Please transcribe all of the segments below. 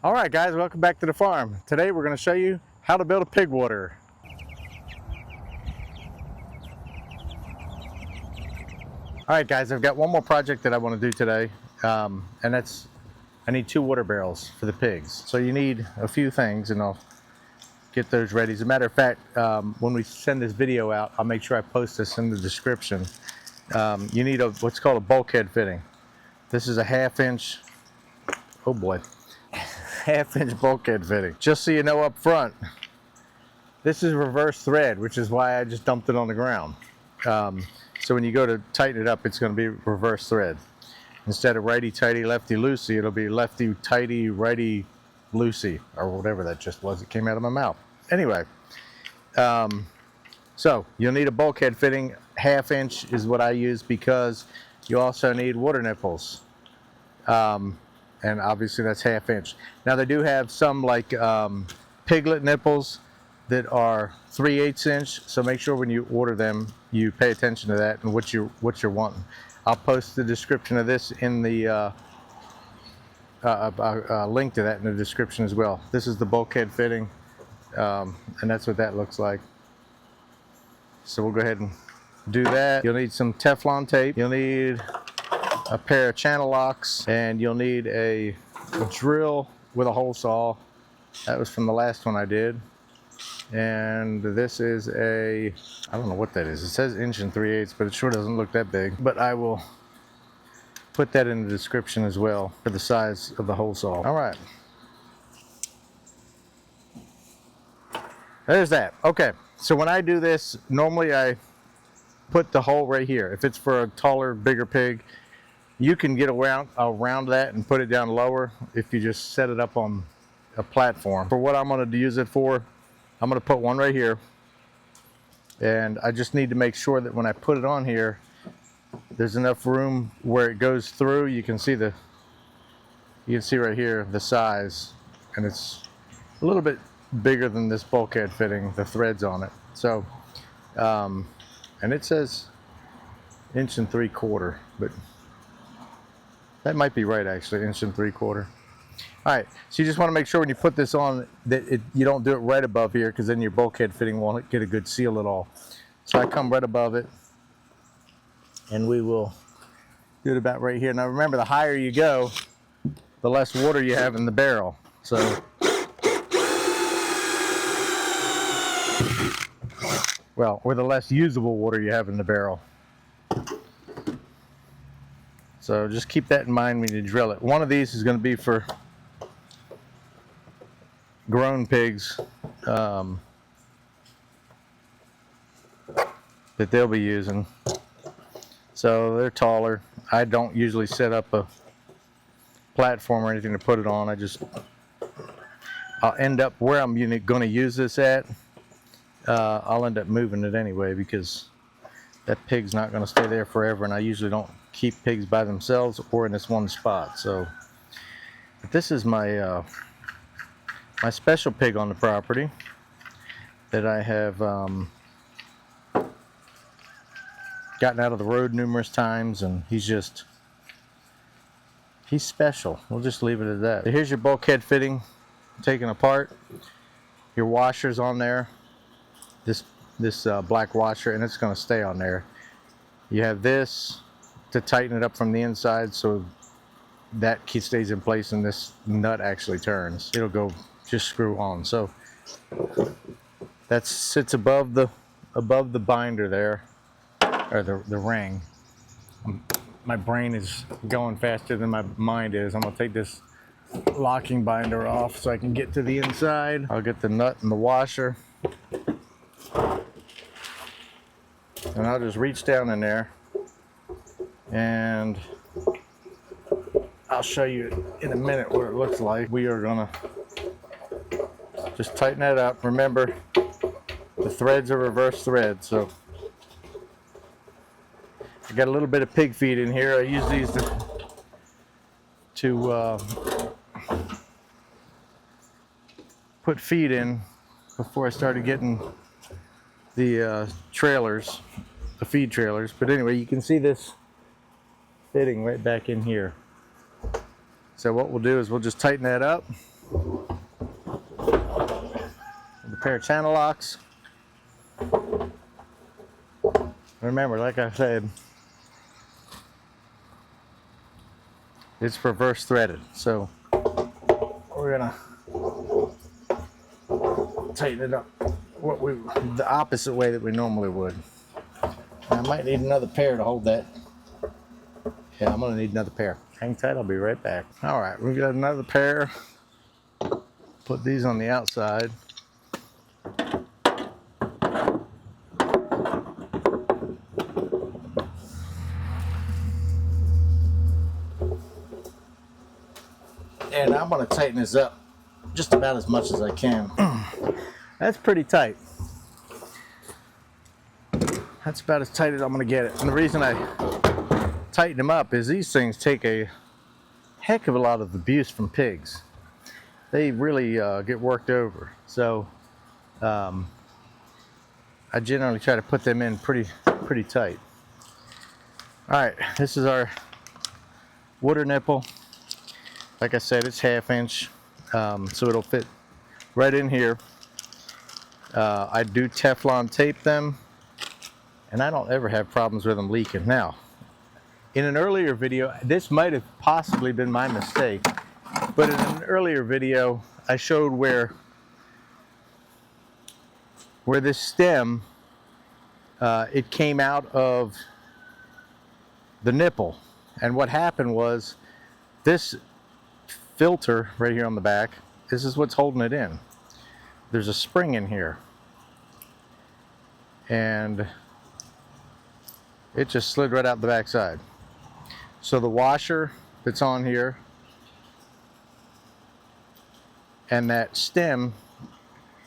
All right, guys, welcome back to the farm. Today we're going to show you how to build a pig water. All right, guys, I've got one more project that I want to do today, and that's I need 2 water barrels for the pigs. So you need a few things, and I'll get those ready. As a matter of fact, when we send this video out, I'll make sure I post this in the description. You need what's called a bulkhead fitting. This is a 1/2 inch, oh boy, 1/2 inch bulkhead fitting. Just so you know up front, this is reverse thread, which is why I just dumped it on the ground. So when you go to tighten it up, it's going to be reverse thread. Instead of righty-tighty, lefty-loosey, it'll be lefty-tighty, righty-loosey, or whatever that just was. It came out of my mouth. Anyway, so you'll need a bulkhead fitting. 1/2 inch is what I use because you also need water nipples. And obviously that's 1/2 inch. Now they do have some like piglet nipples that are 3/8 inch. So make sure when you order them, you pay attention to that and what you're wanting. I'll post the description of this in the link to that in the description as well. This is the bulkhead fitting, and that's what that looks like. So we'll go ahead and do that. You'll need some Teflon tape. You'll need a pair of channel locks, and you'll need a drill with a hole saw. That was from the last one I did. And this is I don't know what that is. It says 1 3/8, but it sure doesn't look that big. But I will put that in the description as well for the size of the hole saw. All right. There's that. Okay. So when I do this, normally I put the hole right here. If it's for a taller, bigger pig, you can get around that and put it down lower if you just set it up on a platform. For what I'm going to use it for, I'm going to put one right here, and I just need to make sure that when I put it on here, there's enough room where it goes through. You can see right here the size, and it's a little bit bigger than this bulkhead fitting, the threads on it. So, and it says 1 3/4 inch, but that might be right actually, 1 3/4 inch. All right, so you just want to make sure when you put this on that you don't do it right above here, because then your bulkhead fitting won't get a good seal at all. So I come right above it, and we will do it about right here. Now remember, the higher you go, the less water you have in the barrel. So or the less usable water you have in the barrel. So just keep that in mind when you drill it. One of these is going to be for grown pigs that they'll be using. So they're taller. I don't usually set up a platform or anything to put it on. I'll end up where I'm going to use this at. I'll end up moving it anyway, because that pig's not going to stay there forever, and I usually don't keep pigs by themselves or in this one spot. So but this is my my special pig on the property that I have gotten out of the road numerous times, and he's special. We'll just leave it at that. So here's your bulkhead fitting taken apart. Your washer's on there. This black washer, and it's going to stay on there. You have this to tighten it up from the inside, so that key stays in place, and this nut actually turns. It'll go just screw on. So that sits above the binder there, or the ring. My brain is going faster than my mind is. I'm going to take this locking binder off so I can get to the inside. I'll get the nut and the washer, and I'll just reach down in there, and I'll show you in a minute what it looks like. We are gonna just tighten that up. Remember, the threads are reverse threads, so I got a little bit of pig feed in here. I use these to put feed in before I started getting the trailers, the feed trailers. But anyway, you can see this fitting right back in here. So what we'll do is we'll just tighten that up with a pair of channel locks. Remember, like I said, it's reverse threaded. So we're gonna tighten it up the opposite way that we normally would. I might need another pair to hold that. Yeah, I'm gonna need another pair. Hang tight, I'll be right back. All right, we've got another pair. Put these on the outside. And I'm gonna tighten this up just about as much as I can. That's pretty tight. That's about as tight as I'm gonna get it. And the reason I tighten them up is these things take a heck of a lot of abuse from pigs. They really get worked over. So I generally try to put them in pretty tight. All right, this is our water nipple. Like I said, it's 1/2 inch, so it'll fit right in here. I do Teflon tape them, and I don't ever have problems with them leaking. Now, in an earlier video, this might have possibly been my mistake, but in an earlier video, I showed where this stem, it came out of the nipple. And what happened was, this filter right here on the back, this is what's holding it in. There's a spring in here. And it just slid right out the back side. So the washer that's on here and that stem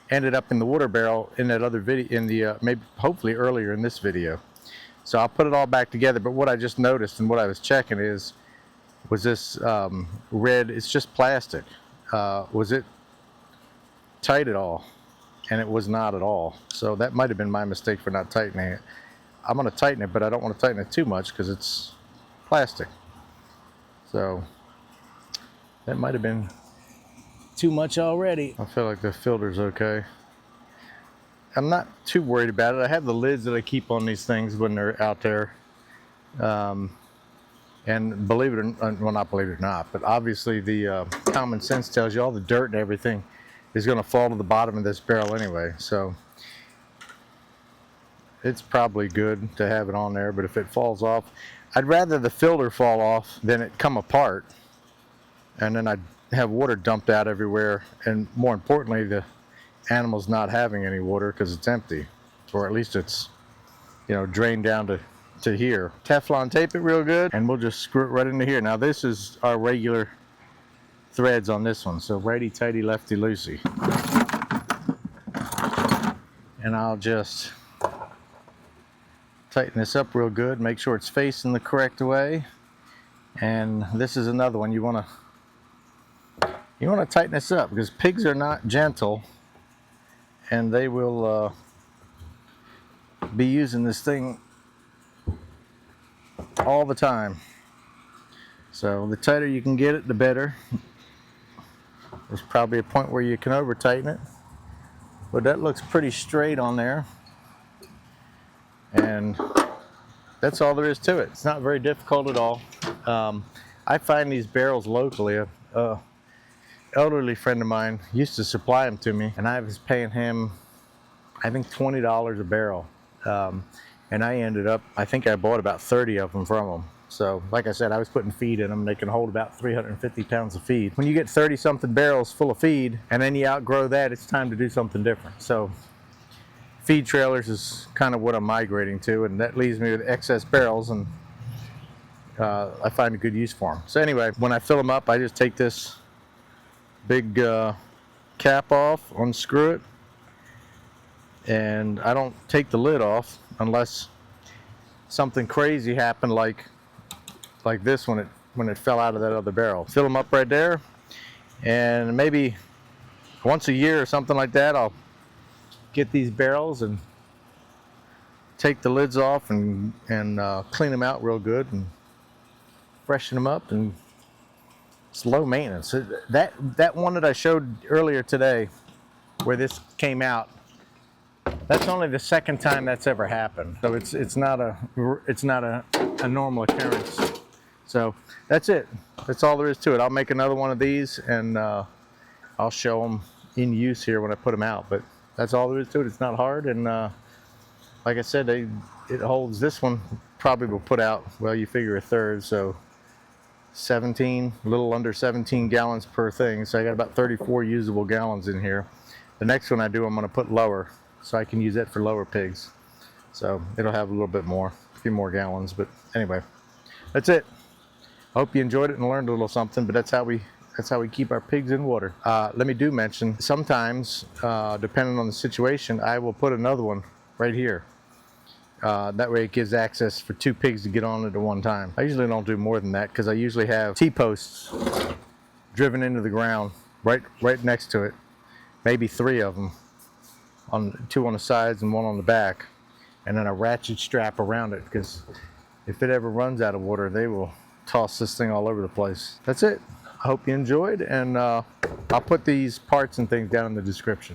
ended up in the water barrel in that other video, in the maybe hopefully earlier in this video. So I'll put it all back together. But what I just noticed and what I was checking was this red, it's just plastic. Was it tight at all? And it was not at all. So that might have been my mistake for not tightening it. I'm gonna tighten it, but I don't want to tighten it too much because it's plastic. So that might have been too much already. I feel like the filter's okay. I'm not too worried about it. I have the lids that I keep on these things when they're out there. And believe it or not, well, not believe it or not, but obviously the common sense tells you all the dirt and everything is going to fall to the bottom of this barrel anyway. So it's probably good to have it on there, but if it falls off, I'd rather the filter fall off than it come apart. And then I'd have water dumped out everywhere. And more importantly, the animal's not having any water because it's empty. Or at least it's, you know, drained down to here. Teflon tape it real good, and we'll just screw it right into here. Now this is our regular threads on this one, so righty-tighty, lefty-loosey. And I'll just tighten this up real good, make sure it's facing the correct way. And this is another one you want to tighten this up because pigs are not gentle, and they will be using this thing all the time. So the tighter you can get it, the better. There's probably a point where you can over tighten it, but that looks pretty straight on there. And that's all there is to it. It's not very difficult at all. I find these barrels locally. An elderly friend of mine used to supply them to me, and I was paying him, I think, $20 a barrel. And I ended up, I think I bought about 30 of them from him. So like I said, I was putting feed in them. They can hold about 350 pounds of feed. When you get 30 something barrels full of feed and then you outgrow that, it's time to do something different. So feed trailers is kind of what I'm migrating to, and that leaves me with excess barrels, and I find a good use for them. So anyway, when I fill them up, I just take this big cap off, unscrew it, and I don't take the lid off unless something crazy happened, like this when it fell out of that other barrel. Fill them up right there, and maybe once a year or something like that, I'll get these barrels and take the lids off and clean them out real good and freshen them up, and it's low maintenance. That one that I showed earlier today, where this came out, that's only the second time that's ever happened. So it's not a normal occurrence. So that's it. That's all there is to it. I'll make another one of these, and I'll show them in use here when I put them out. But that's all there is to it. It's not hard, and like I said, it holds. This one probably will put out, well, you figure a third, so 17, a little under 17 gallons per thing. So I got about 34 usable gallons in here. The next one I do, I'm going to put lower, so I can use that for lower pigs. So it'll have a little bit more, a few more gallons. But anyway, that's it. I hope you enjoyed it and learned a little something. But that's how we keep our pigs in water. Let me do mention, sometimes, depending on the situation, I will put another one right here. That way it gives access for 2 pigs to get on it at one time. I usually don't do more than that, because I usually have T-posts driven into the ground right next to it. Maybe 3 of them, 2 on the sides and 1 on the back, and then a ratchet strap around it, because if it ever runs out of water, they will toss this thing all over the place. That's it. I hope you enjoyed, and I'll put these parts and things down in the description.